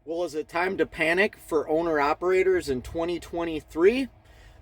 Well, is it time to panic for owner operators in 2023?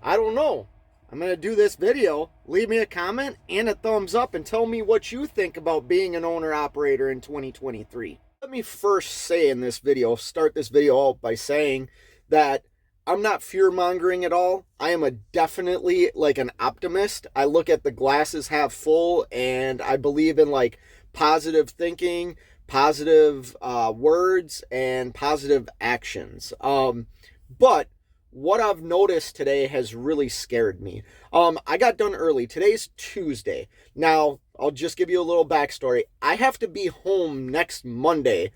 I don't know. I'm going to do this video. Leave me a comment and a thumbs up and tell me what you think about being an owner operator in 2023. Let me first say in this video, start this video out by saying that I'm not fear mongering at all. I am a definitely like an optimist. I look at the glasses half full and I believe in like positive thinking, positive words, and positive actions. But what I've noticed today has really scared me. I got done early. Today's Tuesday. Now, I'll just give you a little backstory. I have to be home next Monday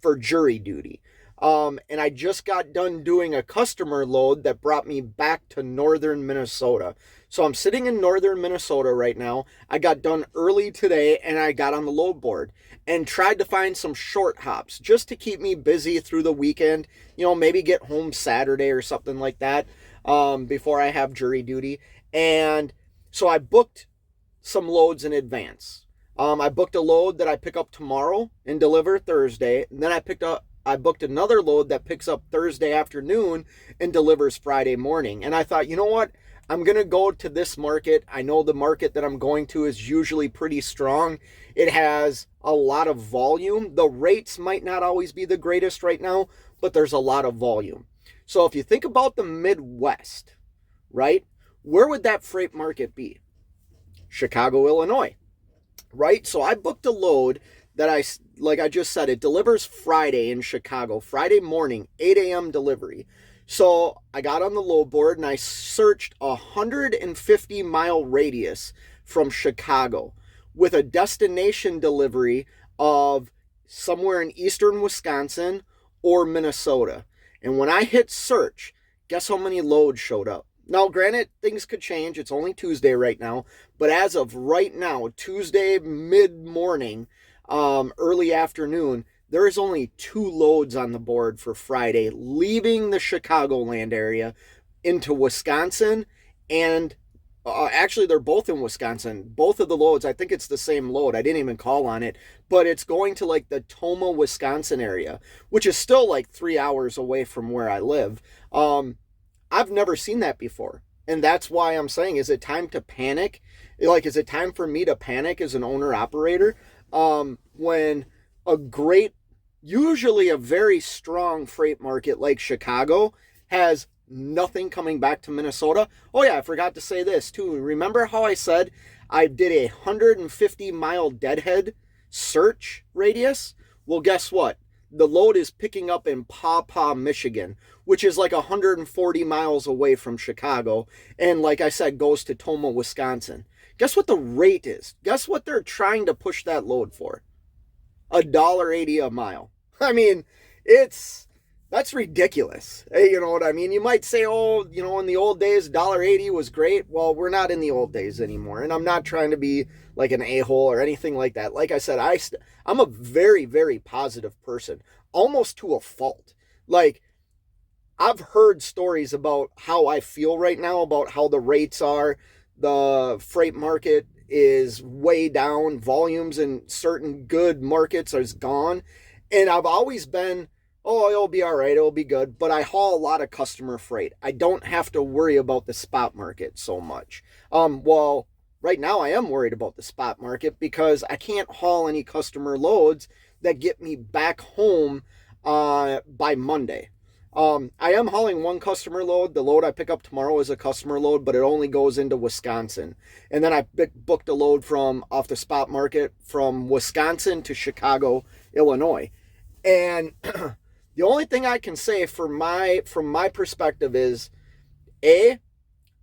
for jury duty. And I just got done doing a customer load that brought me back to northern Minnesota. So I'm sitting in northern Minnesota right now. I got done early today and I got on the load board and tried to find some short hops just to keep me busy through the weekend. You know, maybe get home Saturday or something like that before I have jury duty. And so I booked some loads in advance. I booked a load that I pick up tomorrow and deliver Thursday. And then I booked another load that picks up Thursday afternoon and delivers Friday morning. And I thought, you know what? I'm going to go to this market. I know the market that I'm going to is usually pretty strong. It has a lot of volume. The rates might not always be the greatest right now, but there's a lot of volume. So if you think about the Midwest, right? Where would that freight market be? Chicago, Illinois, right? So I booked a load that like I just said, it delivers Friday in Chicago, Friday morning, 8 a.m. delivery. So I got on the load board and I searched a 150-mile radius from Chicago with a destination delivery of somewhere in eastern Wisconsin or Minnesota. And when I hit search, guess how many loads showed up? Now, granted, things could change. It's only Tuesday right now. But as of right now, Tuesday mid-morning, early afternoon, there is only 2 loads on the board for Friday, leaving the Chicagoland area into Wisconsin. And actually, they're both in Wisconsin. Both of the loads, I think it's the same load. I didn't even call on it. But it's going to like the Tomah, Wisconsin area, which is still like 3 hours away from where I live. I've never seen that before. And that's why I'm saying, is it time to panic? Like, is it time for me to panic as an owner-operator? When a great, usually a very strong freight market like Chicago has nothing coming back to Minnesota. Oh yeah, I forgot to say this too. Remember how I said I did a 150-mile deadhead search radius? Well, guess what? The load is picking up in Paw Paw, Michigan, which is like 140 miles away from Chicago. And like I said, goes to Tomah, Wisconsin. Guess what the rate is? Guess what they're trying to push that load for? $1.80 a mile. I mean, that's ridiculous. Hey, you know what I mean? You might say, oh, you know, in the old days, $1.80 was great. Well, we're not in the old days anymore. And I'm not trying to be like an a-hole or anything like that. Like I said, I'm a very, very positive person, almost to a fault. Like, I've heard stories about how I feel right now, about how the rates are. The freight market is way down. Volumes in certain good markets is gone. And I've always been, oh, it'll be all right, it'll be good. But I haul a lot of customer freight. I don't have to worry about the spot market so much. Well, right now I am worried about the spot market because I can't haul any customer loads that get me back home by Monday. I am hauling one customer load. The load I pick up tomorrow is a customer load, but it only goes into Wisconsin. And then I booked a load from off the spot market from Wisconsin to Chicago, Illinois. And the only thing I can say from my perspective is, I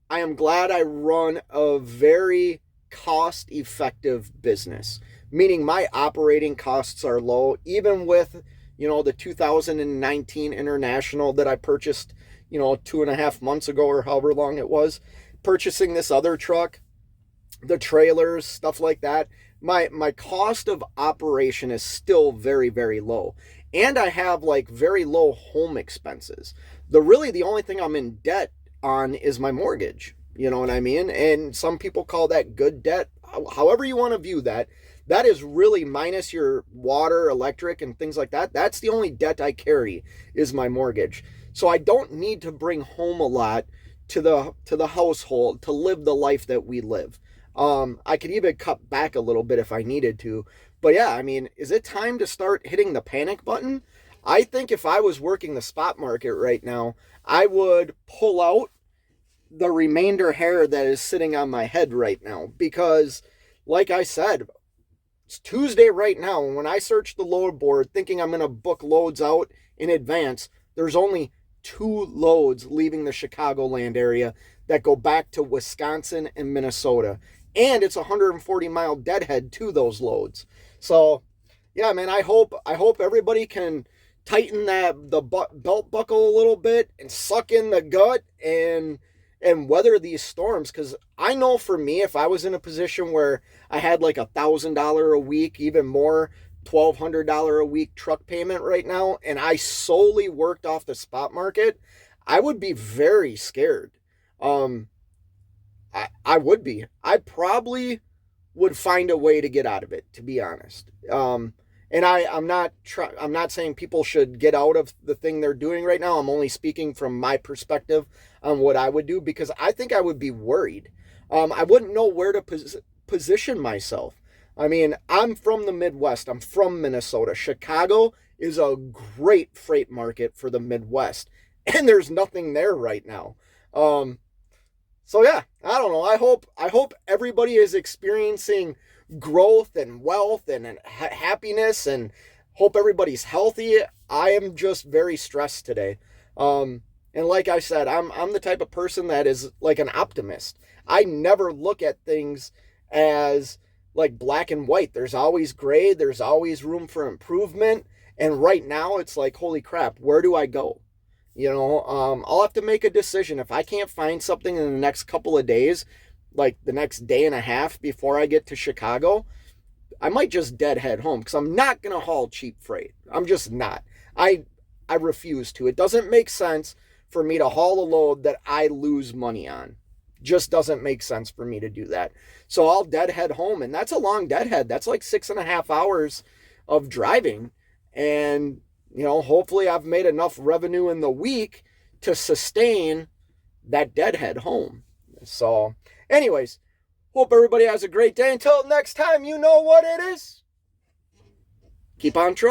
am glad I run a very cost-effective business, meaning my operating costs are low, even with, you know, the 2019 International that I purchased, you know, 2.5 months ago or however long it was. Purchasing this other truck, the trailers, stuff like that. My cost of operation is still very, very low. And I have like very low home expenses. The only thing I'm in debt on is my mortgage. You know what I mean? And some people call that good debt. However you want to view that, that is really minus your water, electric, and things like that. That's the only debt I carry is my mortgage. So I don't need to bring home a lot to the household to live the life that we live. I could even cut back a little bit if I needed to. But yeah, I mean, is it time to start hitting the panic button? I think if I was working the spot market right now, I would pull out the remainder hair that is sitting on my head right now because, like I said, it's Tuesday right now, and when I search the load board thinking I'm going to book loads out in advance, there's only 2 loads leaving the Chicagoland area that go back to Wisconsin and Minnesota. And it's a 140-mile deadhead to those loads. So, yeah, man, I hope everybody can tighten the belt buckle a little bit and suck in the gut and weather these storms. Because I know for me, if I was in a position where I had like $1,000 a week, even more, $1,200 a week truck payment right now, and I solely worked off the spot market, I would be very scared. I would be. I probably would find a way to get out of it, to be honest. And I'm not saying people should get out of the thing they're doing right now. I'm only speaking from my perspective on what I would do, because I think I would be worried. I wouldn't know where to position myself. I mean, I'm from the Midwest. I'm from Minnesota. Chicago is a great freight market for the Midwest, and there's nothing there right now. So yeah, I don't know. I hope everybody is experiencing growth and wealth and happiness, and hope everybody's healthy. I am just very stressed today. And like I said, I'm the type of person that is like an optimist. I never look at things as like black and white. There's always gray. There's always room for improvement. And right now it's like, holy crap, where do I go? I'll have to make a decision. If I can't find something in the next couple of days, like the next day and a half before I get to Chicago, I might just deadhead home, because I'm not going to haul cheap freight. I'm just not. I refuse to. It doesn't make sense for me to haul a load that I lose money on. Just doesn't make sense for me to do that. So I'll deadhead home, and that's a long deadhead. That's like 6.5 hours of driving. And, hopefully I've made enough revenue in the week to sustain that deadhead home. So anyways, hope everybody has a great day. Until next time, you know what it is. Keep on trucking.